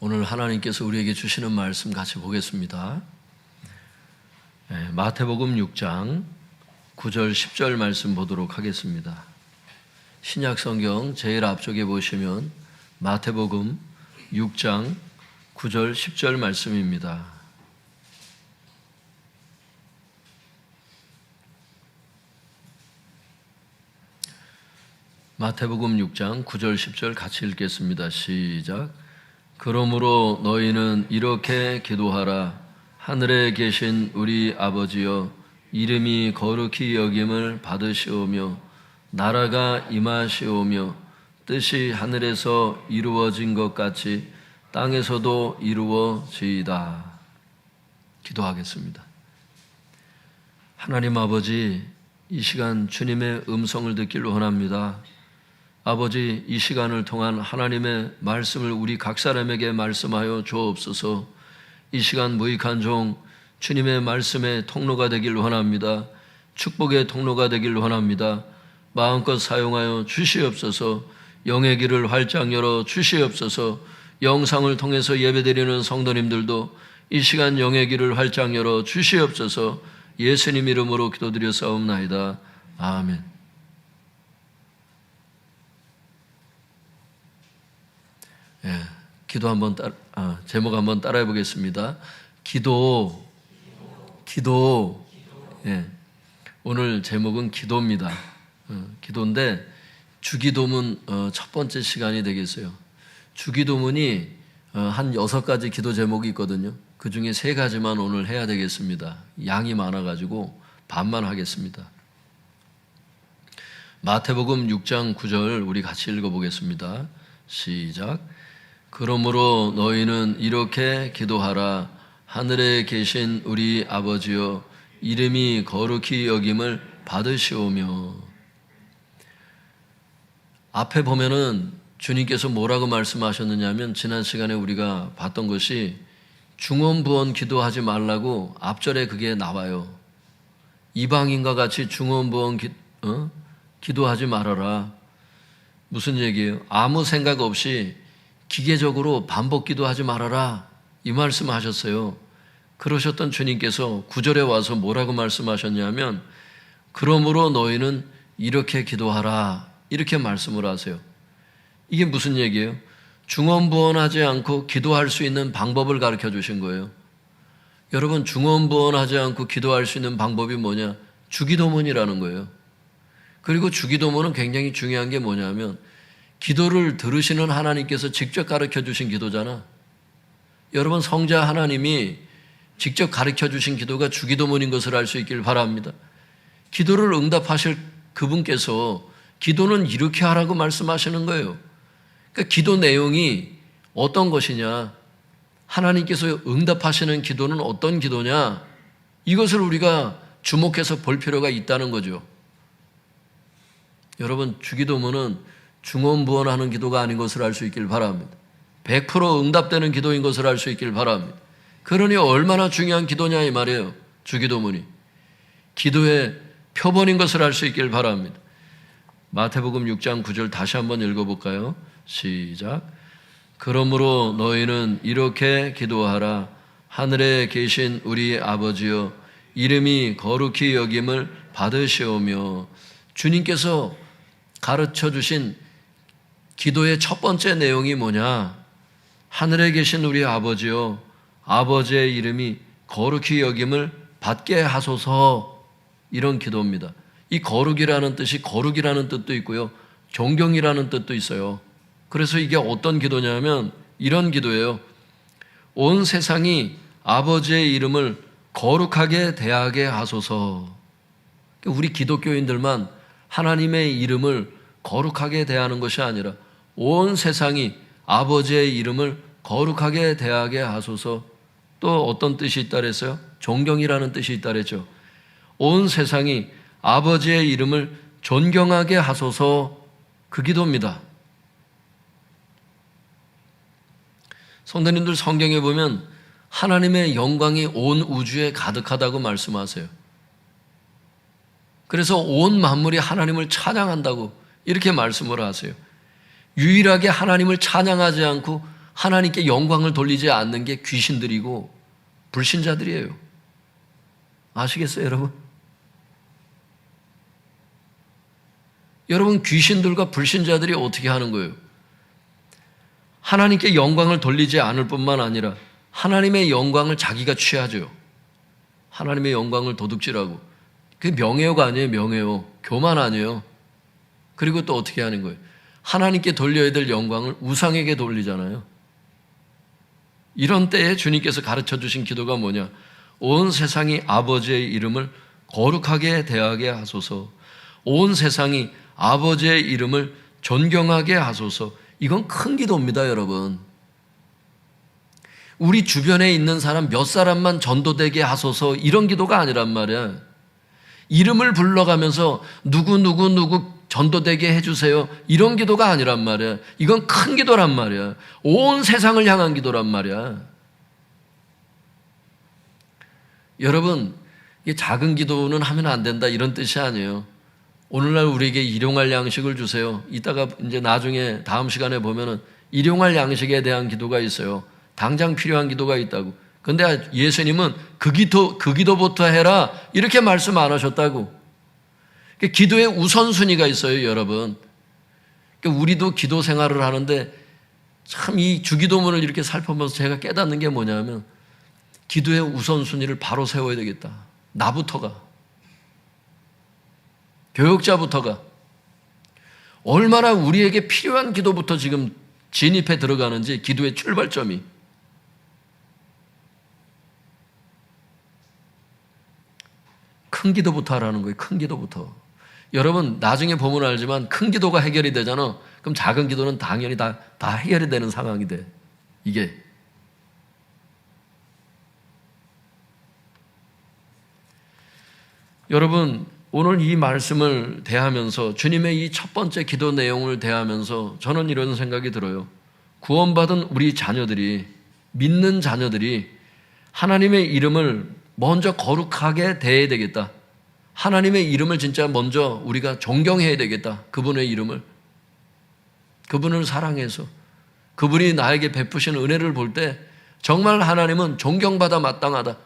오늘 하나님께서 우리에게 주시는 말씀 같이 보겠습니다. 마태복음 6장 9절 10절 말씀 보도록 하겠습니다. 신약성경 제일 앞쪽에 보시면 마태복음 6장 9절 10절 말씀입니다. 마태복음 6장 9절 10절 같이 읽겠습니다. 시작. 그러므로 너희는 이렇게 기도하라. 하늘에 계신 우리 아버지여, 이름이 거룩히 여김을 받으시오며 나라가 임하시오며 뜻이 하늘에서 이루어진 것 같이 땅에서도 이루어지이다. 기도하겠습니다. 하나님 아버지, 이 시간 주님의 음성을 듣기를 원합니다. 아버지, 이 시간을 통한 하나님의 말씀을 우리 각 사람에게 말씀하여 주옵소서. 이 시간 무익한 종 주님의 말씀의 통로가 되길 원합니다. 축복의 통로가 되길 원합니다. 마음껏 사용하여 주시옵소서. 영의 길을 활짝 열어 주시옵소서. 영상을 통해서 예배드리는 성도님들도 이 시간 영의 길을 활짝 열어 주시옵소서. 예수님 이름으로 기도드렸사옵나이다. 아멘. 기도 한번 제목 한번 따라해 보겠습니다. 기도. 오늘 제목은 기도입니다. 기도인데 주기도문 첫 번째 시간이 되겠어요. 주기도문이 한 6가지 기도 제목이 있거든요. 그 중에 3가지만 오늘 해야 되겠습니다. 양이 많아가지고 반만 하겠습니다. 마태복음 6장 9절 우리 같이 읽어보겠습니다. 시작. 그러므로 너희는 이렇게 기도하라. 하늘에 계신 우리 아버지여, 이름이 거룩히 여김을 받으시오며. 앞에 보면은 주님께서 뭐라고 말씀하셨느냐 하면, 지난 시간에 우리가 봤던 것이 중언부언 기도하지 말라고 앞절에 그게 나와요. 이방인과 같이 중언부언 기도하지 말아라. 무슨 얘기예요? 아무 생각 없이 기계적으로 반복 기도하지 말아라, 이 말씀하셨어요. 그러셨던 주님께서 9절에 와서 뭐라고 말씀하셨냐면, 그러므로 너희는 이렇게 기도하라, 이렇게 말씀을 하세요. 이게 무슨 얘기예요? 중언부언하지 않고 기도할 수 있는 방법을 가르쳐 주신 거예요. 여러분, 중언부언하지 않고 기도할 수 있는 방법이 뭐냐? 주기도문이라는 거예요. 그리고 주기도문은 굉장히 중요한 게 뭐냐면, 기도를 들으시는 하나님께서 직접 가르쳐 주신 기도잖아. 여러분, 성자 하나님이 직접 가르쳐 주신 기도가 주기도문인 것을 알 수 있길 바랍니다. 기도를 응답하실 그분께서 기도는 이렇게 하라고 말씀하시는 거예요. 그러니까 기도 내용이 어떤 것이냐, 하나님께서 응답하시는 기도는 어떤 기도냐, 이것을 우리가 주목해서 볼 필요가 있다는 거죠. 여러분, 주기도문은 중언부언하는 기도가 아닌 것을 알 수 있길 바랍니다. 100% 응답되는 기도인 것을 알 수 있길 바랍니다. 그러니 얼마나 중요한 기도냐 이 말이에요. 주기도문이 기도의 표본인 것을 알 수 있길 바랍니다. 마태복음 6장 9절 다시 한번 읽어볼까요? 시작. 그러므로 너희는 이렇게 기도하라. 하늘에 계신 우리 아버지여, 이름이 거룩히 여김을 받으시오며. 주님께서 가르쳐 주신 기도의 첫 번째 내용이 뭐냐? 하늘에 계신 우리 아버지요, 아버지의 이름이 거룩히 여김을 받게 하소서, 이런 기도입니다. 이 거룩이라는 뜻도 있고요, 존경이라는 뜻도 있어요. 그래서 이게 어떤 기도냐면 이런 기도예요. 온 세상이 아버지의 이름을 거룩하게 대하게 하소서. 우리 기독교인들만 하나님의 이름을 거룩하게 대하는 것이 아니라 온 세상이 아버지의 이름을 거룩하게 대하게 하소서. 또 어떤 뜻이 있다 그랬어요? 존경이라는 뜻이 있다 그랬죠. 온 세상이 아버지의 이름을 존경하게 하소서, 그 기도입니다. 성도님들, 성경에 보면 하나님의 영광이 온 우주에 가득하다고 말씀하세요. 그래서 온 만물이 하나님을 찬양한다고 이렇게 말씀을 하세요. 유일하게 하나님을 찬양하지 않고 하나님께 영광을 돌리지 않는 게 귀신들이고 불신자들이에요. 아시겠어요, 여러분? 여러분, 귀신들과 불신자들이 어떻게 하는 거예요? 하나님께 영광을 돌리지 않을 뿐만 아니라 하나님의 영광을 자기가 취하죠. 하나님의 영광을 도둑질하고. 그게 명예요가 아니에요, 명예요. 교만 아니에요. 그리고 또 어떻게 하는 거예요? 하나님께 돌려야 될 영광을 우상에게 돌리잖아요. 이런 때에 주님께서 가르쳐 주신 기도가 뭐냐? 온 세상이 아버지의 이름을 거룩하게 대하게 하소서. 온 세상이 아버지의 이름을 존경하게 하소서. 이건 큰 기도입니다, 여러분. 우리 주변에 있는 사람 몇 사람만 전도되게 하소서, 이런 기도가 아니란 말이야. 이름을 불러가면서 누구 전도되게 해주세요, 이런 기도가 아니란 말이야. 이건 큰 기도란 말이야. 온 세상을 향한 기도란 말이야. 여러분, 이게 작은 기도는 하면 안 된다, 이런 뜻이 아니에요. 오늘날 우리에게 일용할 양식을 주세요. 이따가 이제 나중에 다음 시간에 보면은 일용할 양식에 대한 기도가 있어요. 당장 필요한 기도가 있다고. 근데 예수님은 그 기도부터 해라, 이렇게 말씀 안 하셨다고. 기도의 우선순위가 있어요, 여러분. 우리도 기도 생활을 하는데 참 이 주기도문을 이렇게 살펴보면서 제가 깨닫는 게 뭐냐면 기도의 우선순위를 바로 세워야 되겠다. 나부터가. 교역자부터가. 얼마나 우리에게 필요한 기도부터 지금 진입해 들어가는지, 기도의 출발점이. 큰 기도부터 하라는 거예요. 큰 기도부터. 여러분, 나중에 보면 알지만 큰 기도가 해결이 되잖아. 그럼 작은 기도는 당연히 다 해결이 되는 상황이 돼. 이게. 여러분, 오늘 이 말씀을 대하면서, 주님의 이 첫 번째 기도 내용을 대하면서 저는 이런 생각이 들어요. 구원받은 우리 자녀들이, 믿는 자녀들이 하나님의 이름을 먼저 거룩하게 대해야 되겠다. 하나님의 이름을 진짜 먼저 우리가 존경해야 되겠다. 그분의 이름을. 그분을 사랑해서 그분이 나에게 베푸신 은혜를 볼 때 정말 하나님은 존경받아 마땅하다.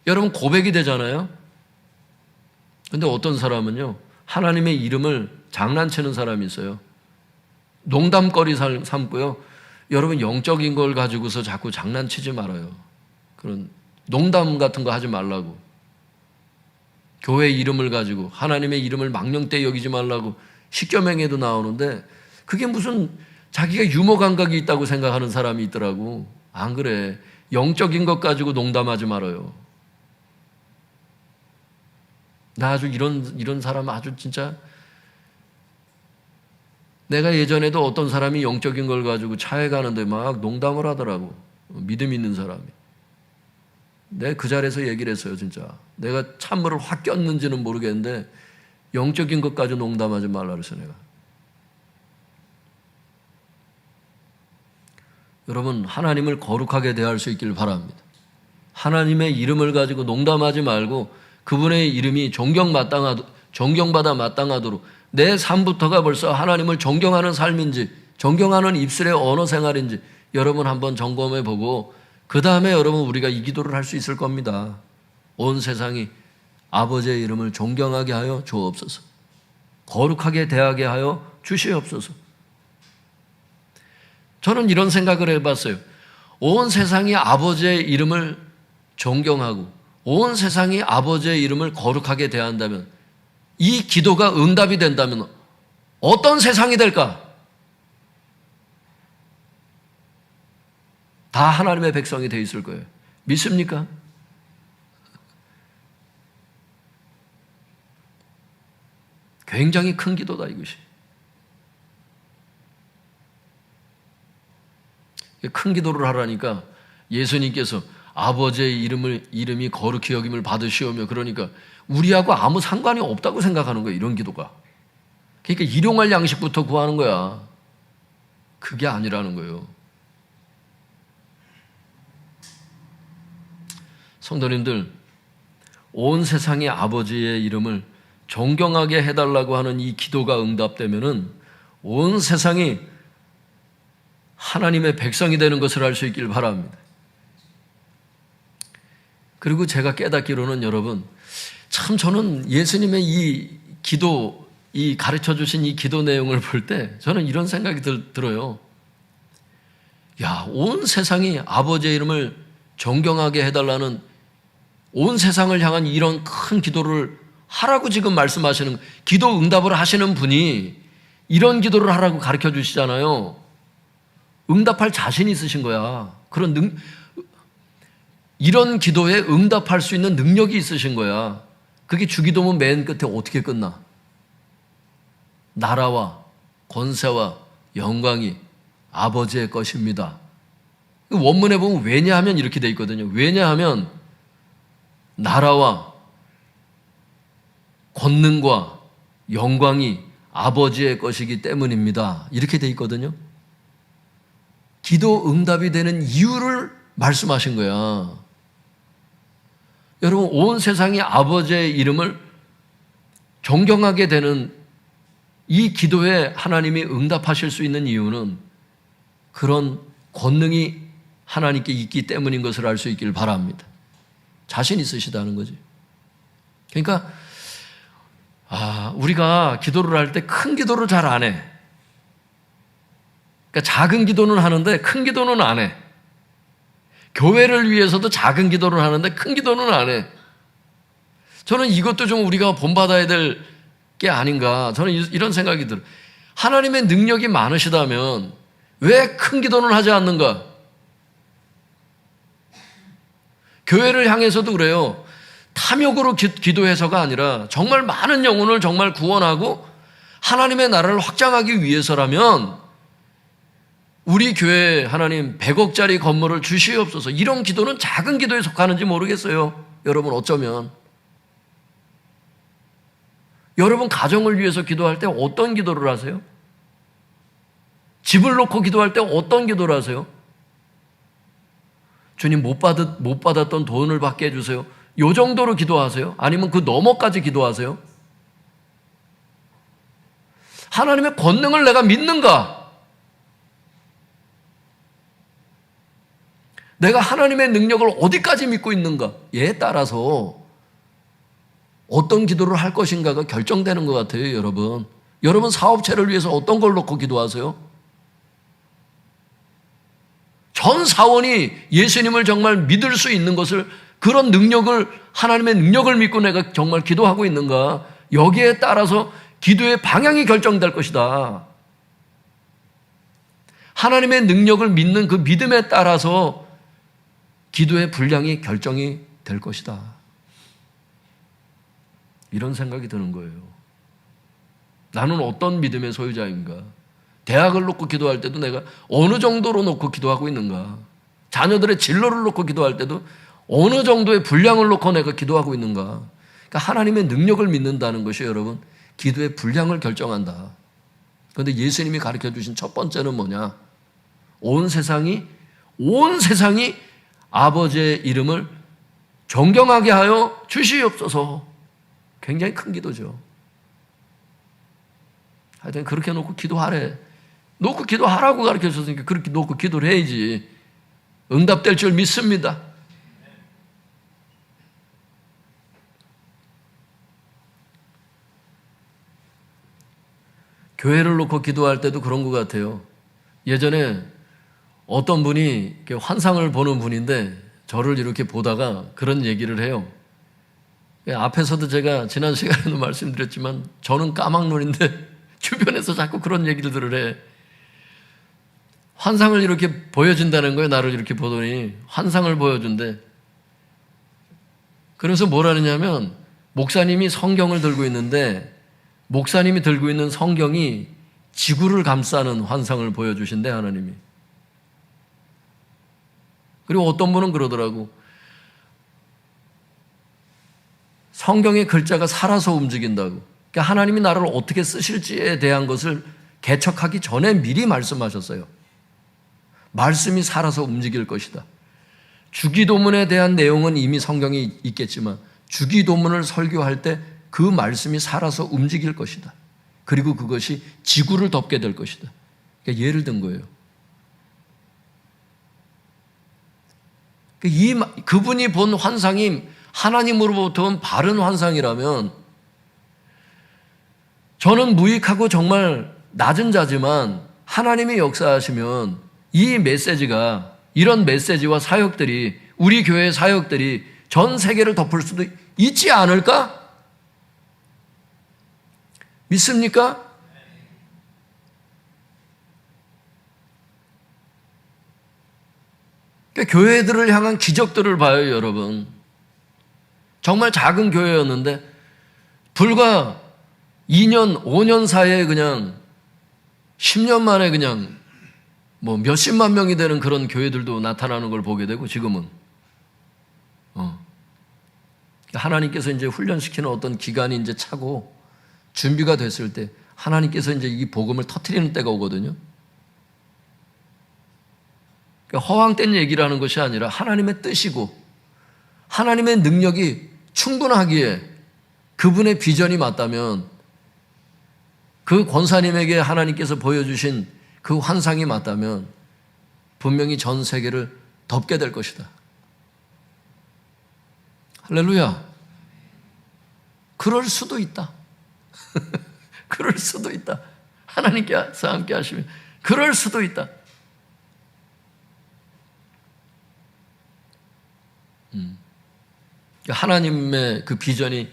여러분, 고백이 되잖아요. 근데 어떤 사람은요, 하나님의 이름을 장난치는 사람이 있어요. 농담거리 삼고요. 여러분, 영적인 걸 가지고서 자꾸 장난치지 말아요. 그런 농담 같은 거 하지 말라고. 교회 이름을 가지고 하나님의 이름을 망령되이 여기지 말라고 십계명에도 나오는데, 그게 무슨 자기가 유머 감각이 있다고 생각하는 사람이 있더라고. 안 그래. 영적인 것 가지고 농담하지 말아요. 나 아주 이런 사람 아주 진짜, 내가 예전에도 어떤 사람이 영적인 걸 가지고 차에 가는데 막 농담을 하더라고. 믿음 있는 사람이. 내가 그 자리에서 얘기를 했어요, 진짜. 내가 찬물을 확 꼈는지는 모르겠는데 영적인 것 가지고 농담하지 말라 그랬어, 내가. 여러분, 하나님을 거룩하게 대할 수 있길 바랍니다. 하나님의 이름을 가지고 농담하지 말고 그분의 이름이 존경받아 마땅하도록 내 삶부터가 벌써 하나님을 존경하는 삶인지, 존경하는 입술의 언어 생활인지 여러분 한번 점검해 보고, 그 다음에 여러분 우리가 이 기도를 할 수 있을 겁니다. 온 세상이 아버지의 이름을 존경하게 하여 주옵소서. 거룩하게 대하게 하여 주시옵소서. 저는 이런 생각을 해봤어요. 온 세상이 아버지의 이름을 존경하고 온 세상이 아버지의 이름을 거룩하게 대한다면, 이 기도가 응답이 된다면 어떤 세상이 될까? 다 하나님의 백성이 되어 있을 거예요. 믿습니까? 굉장히 큰 기도다, 이것이. 큰 기도를 하라니까 예수님께서 아버지의 이름이 거룩히 여김을 받으시오며, 그러니까 우리하고 아무 상관이 없다고 생각하는 거예요, 이런 기도가. 그러니까 일용할 양식부터 구하는 거야. 그게 아니라는 거예요. 성도님들, 온 세상의 아버지의 이름을 존경하게 해달라고 하는 이 기도가 응답되면은 온 세상이 하나님의 백성이 되는 것을 알 수 있길 바랍니다. 그리고 제가 깨닫기로는 여러분, 참 저는 예수님의 이 기도, 이 가르쳐 주신 이 기도 내용을 볼 때 저는 이런 생각이 들어요. 야, 온 세상이 아버지의 이름을 존경하게 해달라는, 온 세상을 향한 이런 큰 기도를 하라고 지금 말씀하시는, 기도 응답을 하시는 분이 이런 기도를 하라고 가르쳐 주시잖아요. 응답할 자신이 있으신 거야. 이런 기도에 응답할 수 있는 능력이 있으신 거야. 그게 주기도문 맨 끝에 어떻게 끝나? 나라와 권세와 영광이 아버지의 것입니다. 원문에 보면 왜냐하면 이렇게 돼 있거든요. 왜냐하면 나라와 권능과 영광이 아버지의 것이기 때문입니다. 이렇게 돼 있거든요. 기도 응답이 되는 이유를 말씀하신 거야. 여러분, 온 세상이 아버지의 이름을 존경하게 되는 이 기도에 하나님이 응답하실 수 있는 이유는 그런 권능이 하나님께 있기 때문인 것을 알 수 있길 바랍니다. 자신 있으시다는 거지. 그러니까 우리가 기도를 할 때 큰 기도를 잘 안 해. 그러니까 작은 기도는 하는데 큰 기도는 안 해. 교회를 위해서도 작은 기도를 하는데 큰 기도는 안 해. 저는 이것도 좀 우리가 본받아야 될 게 아닌가. 저는 이런 생각이 들어요. 하나님의 능력이 많으시다면 왜 큰 기도는 하지 않는가? 교회를 향해서도 그래요. 탐욕으로 기도해서가 아니라 정말 많은 영혼을 정말 구원하고 하나님의 나라를 확장하기 위해서라면 우리 교회에 하나님 100억짜리 건물을 주시옵소서. 이런 기도는 작은 기도에 속하는지 모르겠어요. 여러분 어쩌면. 여러분 가정을 위해서 기도할 때 어떤 기도를 하세요? 집을 놓고 기도할 때 어떤 기도를 하세요? 주님 못 받았던 돈을 받게 해주세요. 요 정도로 기도하세요? 아니면 그 너머까지 기도하세요? 하나님의 권능을 내가 믿는가? 내가 하나님의 능력을 어디까지 믿고 있는가에 따라서 어떤 기도를 할 것인가가 결정되는 것 같아요, 여러분. 여러분 사업체를 위해서 어떤 걸 놓고 기도하세요? 전 사원이 예수님을 정말 믿을 수 있는 것을, 그런 능력을, 하나님의 능력을 믿고 내가 정말 기도하고 있는가? 여기에 따라서 기도의 방향이 결정될 것이다. 하나님의 능력을 믿는 그 믿음에 따라서 기도의 분량이 결정이 될 것이다. 이런 생각이 드는 거예요. 나는 어떤 믿음의 소유자인가? 대학을 놓고 기도할 때도 내가 어느 정도로 놓고 기도하고 있는가? 자녀들의 진로를 놓고 기도할 때도 어느 정도의 분량을 놓고 내가 기도하고 있는가? 그러니까 하나님의 능력을 믿는다는 것이 여러분 기도의 분량을 결정한다. 그런데 예수님이 가르쳐 주신 첫 번째는 뭐냐? 온 세상이 아버지의 이름을 존경하게 하여 주시옵소서. 굉장히 큰 기도죠. 하여튼 그렇게 놓고 기도하래. 놓고 기도하라고 가르쳐 줬으니까 그렇게 놓고 기도를 해야지. 응답될 줄 믿습니다. 교회를 놓고 기도할 때도 그런 것 같아요. 예전에 어떤 분이 환상을 보는 분인데 저를 이렇게 보다가 그런 얘기를 해요. 앞에서도 제가 지난 시간에도 말씀드렸지만 저는 까막눈인데 주변에서 자꾸 그런 얘기들을 해. 환상을 이렇게 보여준다는 거예요. 나를 이렇게 보더니 환상을 보여준대. 그래서 뭘 하느냐면 목사님이 성경을 들고 있는데 목사님이 들고 있는 성경이 지구를 감싸는 환상을 보여주신대, 하나님이. 그리고 어떤 분은 그러더라고. 성경의 글자가 살아서 움직인다고. 그러니까 하나님이 나를 어떻게 쓰실지에 대한 것을 개척하기 전에 미리 말씀하셨어요. 말씀이 살아서 움직일 것이다. 주기도문에 대한 내용은 이미 성경에 있겠지만 주기도문을 설교할 때 그 말씀이 살아서 움직일 것이다. 그리고 그것이 지구를 덮게 될 것이다. 그러니까 예를 든 거예요. 그분이 본 환상이 하나님으로부터 온 바른 환상이라면 저는 무익하고 정말 낮은 자지만 하나님이 역사하시면 이 메시지가, 이런 메시지와 사역들이, 우리 교회의 사역들이 전 세계를 덮을 수도 있지 않을까? 믿습니까? 교회들을 향한 기적들을 봐요, 여러분. 정말 작은 교회였는데 불과 2년, 5년 사이에 그냥 10년 만에 그냥 뭐 몇십만 명이 되는 그런 교회들도 나타나는 걸 보게 되고, 지금은 하나님께서 이제 훈련시키는 어떤 기간이 이제 차고 준비가 됐을 때 하나님께서 이제 이 복음을 터뜨리는 때가 오거든요. 그러니까 허황된 얘기를 하는 것이 아니라 하나님의 뜻이고 하나님의 능력이 충분하기에 그분의 비전이 맞다면, 그 권사님에게 하나님께서 보여주신 그 환상이 맞다면 분명히 전 세계를 덮게 될 것이다. 할렐루야. 그럴 수도 있다. 그럴 수도 있다. 하나님께서 함께 하시면 그럴 수도 있다. 하나님의 그 비전이,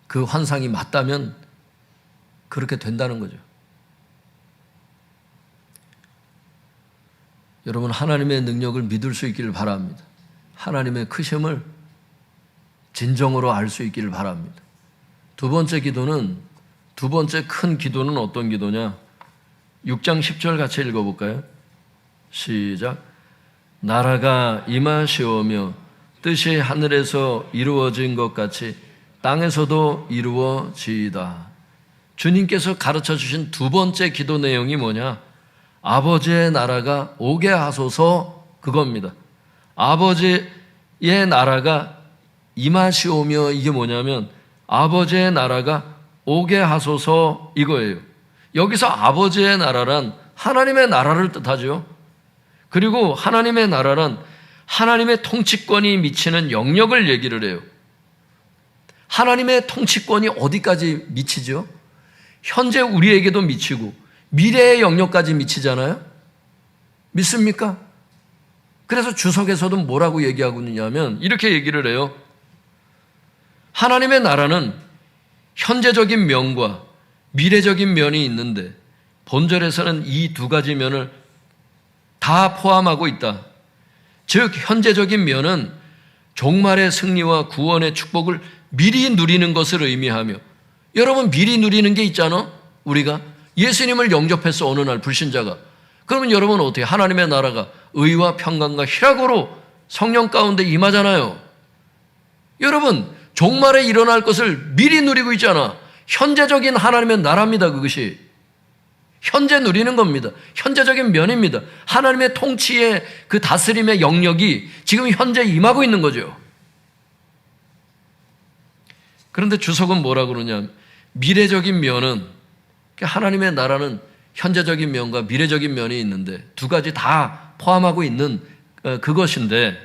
그 환상이 맞다면 그렇게 된다는 거죠. 여러분, 하나님의 능력을 믿을 수 있기를 바랍니다. 하나님의 크심을 진정으로 알 수 있기를 바랍니다. 두 번째 큰 기도는 어떤 기도냐? 6장 10절 같이 읽어볼까요? 시작. 나라가 임하시오며 뜻이 하늘에서 이루어진 것 같이 땅에서도 이루어지이다. 주님께서 가르쳐 주신 두 번째 기도 내용이 뭐냐? 아버지의 나라가 오게 하소서, 그겁니다. 아버지의 나라가 임하시오며, 이게 뭐냐면 아버지의 나라가 오게 하소서, 이거예요. 여기서 아버지의 나라란 하나님의 나라를 뜻하죠. 그리고 하나님의 나라란 하나님의 통치권이 미치는 영역을 얘기를 해요. 하나님의 통치권이 어디까지 미치죠? 현재 우리에게도 미치고 미래의 영역까지 미치잖아요. 믿습니까? 그래서 주석에서도 뭐라고 얘기하고 있냐면 이렇게 얘기를 해요. 하나님의 나라는 현재적인 면과 미래적인 면이 있는데 본절에서는 이 두 가지 면을 다 포함하고 있다. 즉 현재적인 면은 종말의 승리와 구원의 축복을 미리 누리는 것을 의미하며, 여러분 미리 누리는 게 있잖아. 우리가 예수님을 영접했어, 어느 날 불신자가. 그러면 여러분 어떻게, 하나님의 나라가 의와 평강과 희락으로 성령 가운데 임하잖아요. 여러분 종말에 일어날 것을 미리 누리고 있잖아. 현재적인 하나님의 나라입니다. 그것이 현재 누리는 겁니다. 현재적인 면입니다. 하나님의 통치의 그 다스림의 영역이 지금 현재 임하고 있는 거죠. 그런데 주석은 뭐라 그러냐, 미래적인 면은, 하나님의 나라는 현재적인 면과 미래적인 면이 있는데 두 가지 다 포함하고 있는 그것인데,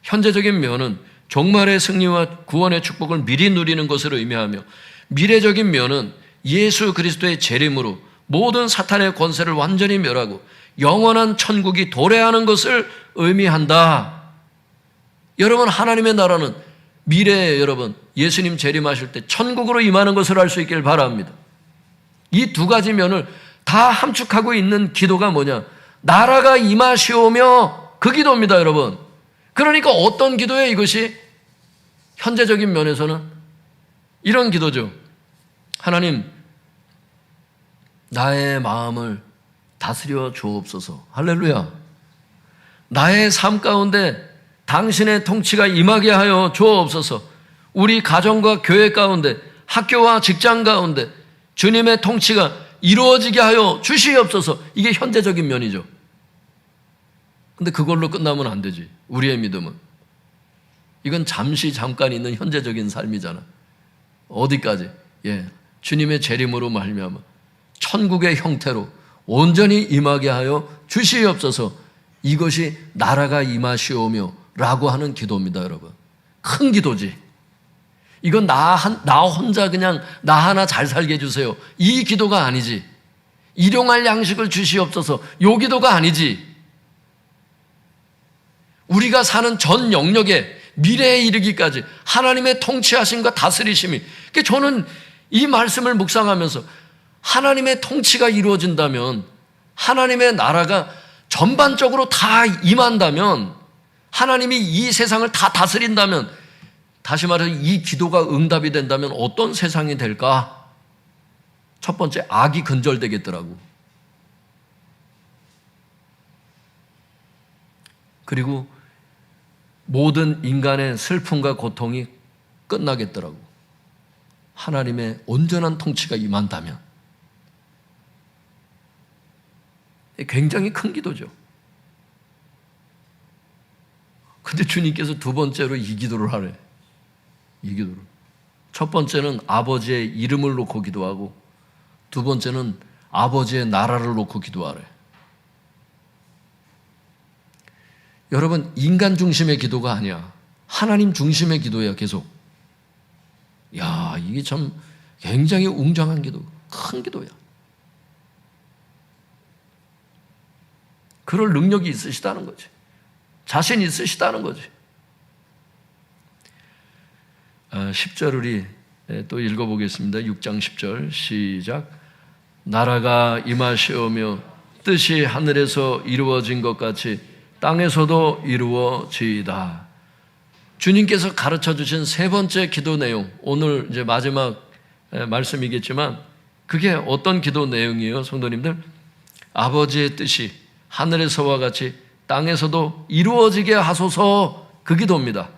현재적인 면은 종말의 승리와 구원의 축복을 미리 누리는 것을 의미하며, 미래적인 면은 예수 그리스도의 재림으로 모든 사탄의 권세를 완전히 멸하고 영원한 천국이 도래하는 것을 의미한다. 여러분 하나님의 나라는 미래에, 여러분 예수님 재림하실 때 천국으로 임하는 것을 알 수 있기를 바랍니다. 이 두 가지 면을 다 함축하고 있는 기도가 뭐냐? 나라가 임하시오며, 그 기도입니다, 여러분. 그러니까 어떤 기도예요, 이것이? 현재적인 면에서는 이런 기도죠. 하나님, 나의 마음을 다스려 주옵소서. 할렐루야. 나의 삶 가운데 당신의 통치가 임하게 하여 주옵소서. 우리 가정과 교회 가운데, 학교와 직장 가운데 주님의 통치가 이루어지게 하여 주시옵소서. 이게 현재적인 면이죠. 근데 그걸로 끝나면 안 되지. 우리의 믿음은. 이건 잠깐 있는 현재적인 삶이잖아. 어디까지? 주님의 재림으로 말미암아 천국의 형태로 온전히 임하게 하여 주시옵소서. 이것이 나라가 임하시오며 라고 하는 기도입니다, 여러분. 큰 기도지. 이건 나 혼자 그냥 나 하나 잘 살게 해주세요. 이 기도가 아니지. 일용할 양식을 주시옵소서. 요 기도가 아니지. 우리가 사는 전 영역에 미래에 이르기까지 하나님의 통치하심과 다스리심이, 저는 이 말씀을 묵상하면서 하나님의 통치가 이루어진다면, 하나님의 나라가 전반적으로 다 임한다면, 하나님이 이 세상을 다 다스린다면, 다시 말해서 이 기도가 응답이 된다면 어떤 세상이 될까? 첫 번째, 악이 근절되겠더라고. 그리고 모든 인간의 슬픔과 고통이 끝나겠더라고. 하나님의 온전한 통치가 임한다면. 굉장히 큰 기도죠. 근데 주님께서 두 번째로 이 기도를 하래. 이 기도를. 첫 번째는 아버지의 이름을 놓고 기도하고, 두 번째는 아버지의 나라를 놓고 기도하래. 여러분, 인간 중심의 기도가 아니야. 하나님 중심의 기도예요, 계속. 야, 이게 참 굉장히 웅장한 기도, 큰 기도야. 그럴 능력이 있으시다는 거지. 자신 있으시다는 거지. 10절 우리 또 읽어보겠습니다. 6장 10절 시작. 나라가 임하시오며 뜻이 하늘에서 이루어진 것 같이 땅에서도 이루어지이다. 주님께서 가르쳐 주신 세 번째 기도 내용, 오늘 이제 마지막 말씀이겠지만 그게 어떤 기도 내용이에요, 성도님들? 아버지의 뜻이 하늘에서와 같이 땅에서도 이루어지게 하소서, 그 기도입니다.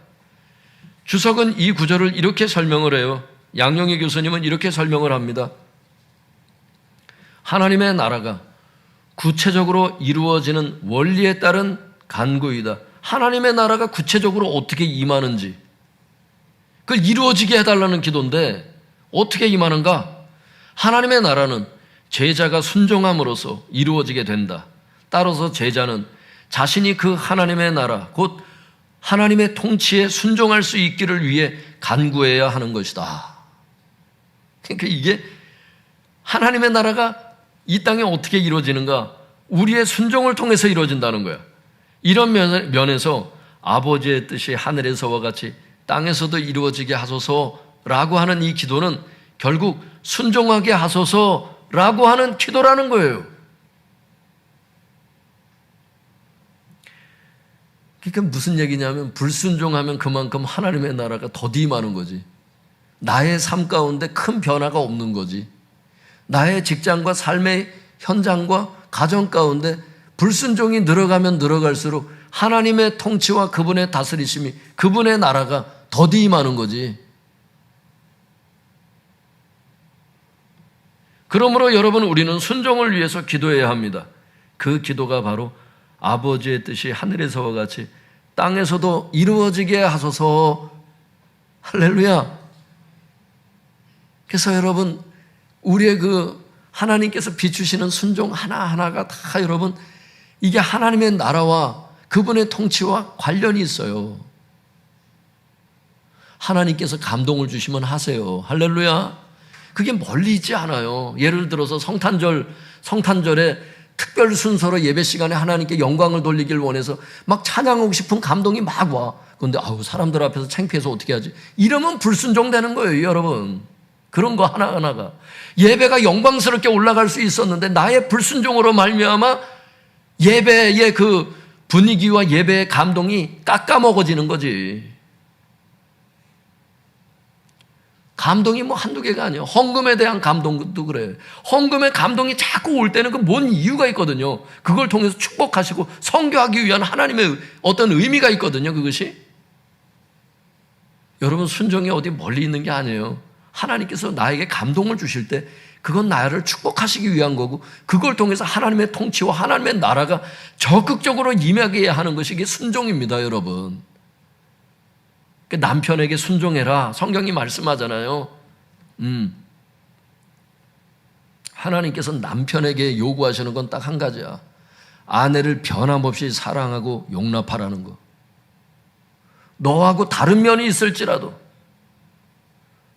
주석은 이 구절을 이렇게 설명을 해요. 양영희 교수님은 이렇게 설명을 합니다. 하나님의 나라가 구체적으로 이루어지는 원리에 따른 간구이다. 하나님의 나라가 구체적으로 어떻게 임하는지, 그걸 이루어지게 해달라는 기도인데 어떻게 임하는가? 하나님의 나라는 제자가 순종함으로써 이루어지게 된다. 따라서 제자는 자신이 그 하나님의 나라, 곧 하나님의 통치에 순종할 수 있기를 위해 간구해야 하는 것이다. 그러니까 이게 하나님의 나라가 이 땅에 어떻게 이루어지는가? 우리의 순종을 통해서 이루어진다는 거야. 이런 면에서 아버지의 뜻이 하늘에서와 같이 땅에서도 이루어지게 하소서라고 하는 이 기도는 결국 순종하게 하소서라고 하는 기도라는 거예요. 그러니까 무슨 얘기냐면, 불순종하면 그만큼 하나님의 나라가 더디 임하는 거지. 나의 삶 가운데 큰 변화가 없는 거지. 나의 직장과 삶의 현장과 가정 가운데 불순종이 늘어가면 늘어갈수록 하나님의 통치와 그분의 다스리심이, 그분의 나라가 더디 임하는 거지. 그러므로 여러분, 우리는 순종을 위해서 기도해야 합니다. 그 기도가 바로 아버지의 뜻이 하늘에서와 같이 땅에서도 이루어지게 하소서. 할렐루야. 그래서 여러분, 우리의 그 하나님께서 비추시는 순종 하나하나가 다 여러분, 이게 하나님의 나라와 그분의 통치와 관련이 있어요. 하나님께서 감동을 주시면 하세요. 할렐루야. 그게 멀리 있지 않아요. 예를 들어서 성탄절에 특별 순서로 예배 시간에 하나님께 영광을 돌리길 원해서 막 찬양하고 싶은 감동이 막 와. 그런데 사람들 앞에서 창피해서 어떻게 하지? 이러면 불순종되는 거예요, 여러분. 그런 거 하나하나가. 예배가 영광스럽게 올라갈 수 있었는데 나의 불순종으로 말미암아 예배의 그 분위기와 예배의 감동이 깎아먹어지는 거지. 감동이 뭐 한두 개가 아니에요. 헌금에 대한 감동도 그래. 헌금의 감동이 자꾸 올 때는 그 뭔 이유가 있거든요. 그걸 통해서 축복하시고 선교하기 위한 하나님의 어떤 의미가 있거든요, 그것이. 여러분, 순종이 어디 멀리 있는 게 아니에요. 하나님께서 나에게 감동을 주실 때 그건 나를 축복하시기 위한 거고, 그걸 통해서 하나님의 통치와 하나님의 나라가 적극적으로 임하게 하는 것이 이게 순종입니다, 여러분. 남편에게 순종해라, 성경이 말씀하잖아요. 하나님께서 남편에게 요구하시는 건 딱 한 가지야. 아내를 변함없이 사랑하고 용납하라는 거. 너하고 다른 면이 있을지라도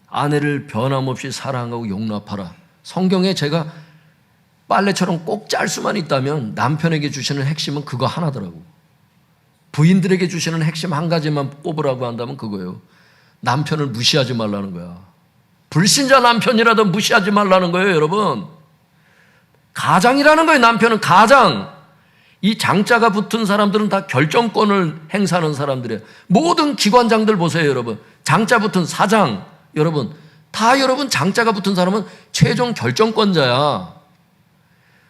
아내를 변함없이 사랑하고 용납하라. 성경에 제가 빨래처럼 꼭 짤 수만 있다면 남편에게 주시는 핵심은 그거 하나더라고. 부인들에게 주시는 핵심 한 가지만 뽑으라고 한다면 그거예요. 남편을 무시하지 말라는 거야. 불신자 남편이라도 무시하지 말라는 거예요, 여러분. 가장이라는 거예요, 남편은 가장. 이 장자가 붙은 사람들은 다 결정권을 행사하는 사람들이에요. 모든 기관장들 보세요, 여러분. 장자 붙은 사장, 여러분. 다 여러분 장자가 붙은 사람은 최종 결정권자야.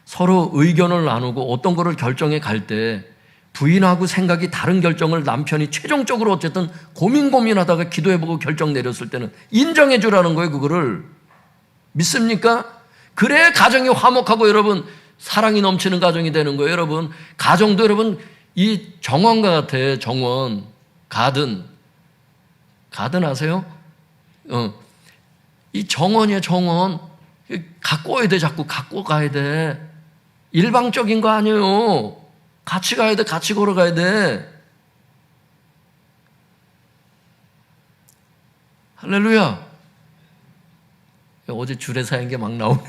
서로 의견을 나누고 어떤 거를 결정해 갈 때 부인하고 생각이 다른 결정을 남편이 최종적으로 어쨌든 고민하다가 기도해보고 결정 내렸을 때는 인정해 주라는 거예요, 그거를. 믿습니까? 그래야 가정이 화목하고 여러분 사랑이 넘치는 가정이 되는 거예요, 여러분. 가정도 여러분 이 정원과 같아, 정원. 가든 아세요? 이 정원이야, 정원. 갖고 와야 돼, 자꾸 갖고 가야 돼. 일방적인 거 아니에요. 같이 가야 돼, 같이 걸어가야 돼. 할렐루야. 어제 주례 사인 게 막 나오네.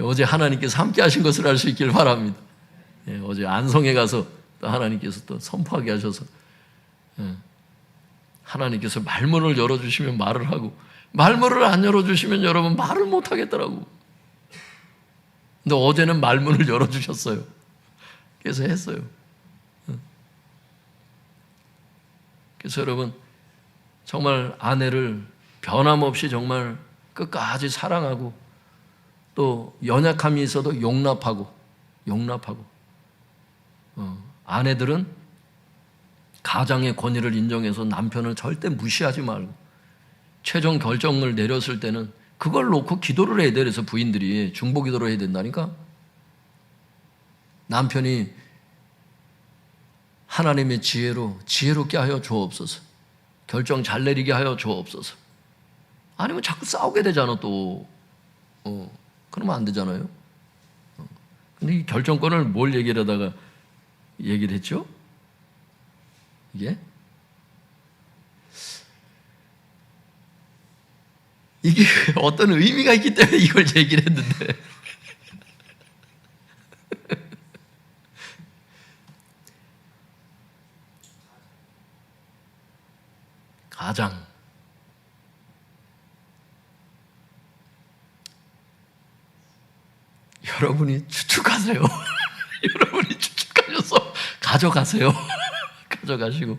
어제 하나님께서 함께 하신 것을 알 수 있길 바랍니다. 어제 안성에 가서 또 하나님께서 또 선포하게 하셔서 하나님께서 말문을 열어주시면 말을 하고 말문을 안 열어주시면 여러분 말을 못 하겠더라고. 근데 어제는 말문을 열어주셨어요. 그래서 했어요. 그래서 여러분 정말 아내를 변함없이 정말 끝까지 사랑하고 또 연약함이 있어도 용납하고 아내들은 가장의 권위를 인정해서 남편을 절대 무시하지 말고 최종 결정을 내렸을 때는 그걸 놓고 기도를 해야 돼. 그래서 부인들이 중보 기도를 해야 된다니까. 남편이 하나님의 지혜롭게 하여 주옵소서. 결정 잘 내리게 하여 주옵소서. 아니면 자꾸 싸우게 되잖아 또. 그러면 안 되잖아요. 근데 이 결정권을 뭘 얘기를 하다가 얘기를 했죠? 이게 어떤 의미가 있기 때문에 이걸 얘기를 했는데 가장 여러분이 추측하세요. 여러분이 추측하셔서 가져가세요. 가져가시고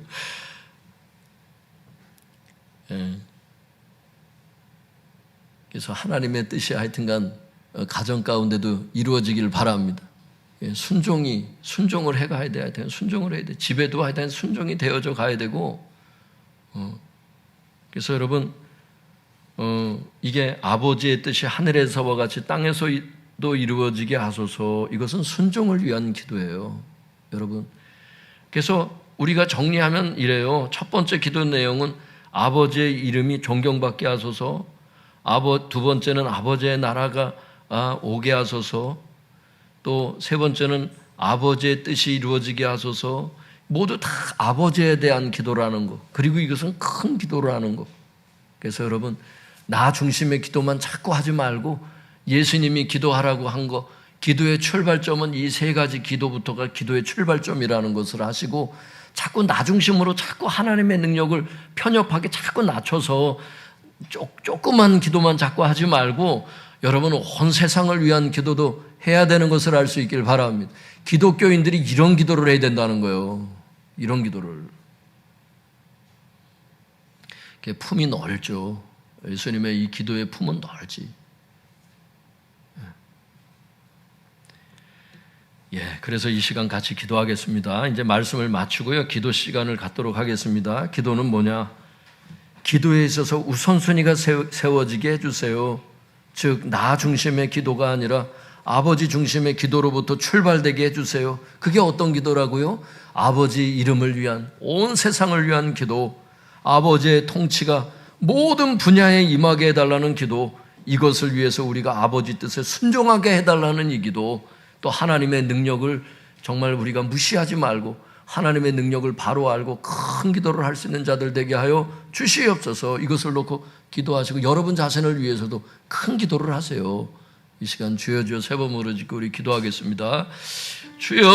그래서 하나님의 뜻이 하여튼간 가정 가운데도 이루어지길 바랍니다. 순종을 해가야 돼. 하여튼 순종을 해야 돼. 집에도 하여튼 순종이 되어져 가야 되고 그래서 여러분 이게 아버지의 뜻이 하늘에서와 같이 땅에서도 이루어지게 하소서. 이것은 순종을 위한 기도예요, 여러분. 그래서 우리가 정리하면 이래요. 첫 번째 기도 내용은 아버지의 이름이 존경받게 하소서. 두 번째는 아버지의 나라가 오게 하소서. 또 세 번째는 아버지의 뜻이 이루어지게 하소서. 모두 다 아버지에 대한 기도라는 거. 그리고 이것은 큰 기도라는 거. 그래서 여러분 나 중심의 기도만 자꾸 하지 말고 예수님이 기도하라고 한 거, 기도의 출발점은 이 세 가지 기도부터가 기도의 출발점이라는 것을 아시고 자꾸 나 중심으로 자꾸 하나님의 능력을 편협하게 자꾸 낮춰서 조그만 기도만 자꾸 하지 말고 여러분 온 세상을 위한 기도도 해야 되는 것을 알 수 있길 바랍니다. 기독교인들이 이런 기도를 해야 된다는 거예요. 이런 기도를. 품이 넓죠. 예수님의 이 기도의 품은 넓지. 그래서 이 시간 같이 기도하겠습니다. 이제 말씀을 마치고요. 기도 시간을 갖도록 하겠습니다. 기도는 뭐냐? 기도에 있어서 우선순위가 세워지게 해주세요. 즉, 나 중심의 기도가 아니라 아버지 중심의 기도로부터 출발되게 해주세요. 그게 어떤 기도라고요? 아버지 이름을 위한, 온 세상을 위한 기도, 아버지의 통치가 모든 분야에 임하게 해달라는 기도, 이것을 위해서 우리가 아버지 뜻에 순종하게 해달라는 이 기도, 또 하나님의 능력을 정말 우리가 무시하지 말고 하나님의 능력을 바로 알고 큰 기도를 할 수 있는 자들 되게 하여 주시옵소서. 이것을 놓고 기도하시고 여러분 자신을 위해서도 큰 기도를 하세요. 이 시간 주여 주여 세 번 부르짖고 우리 기도하겠습니다. 주여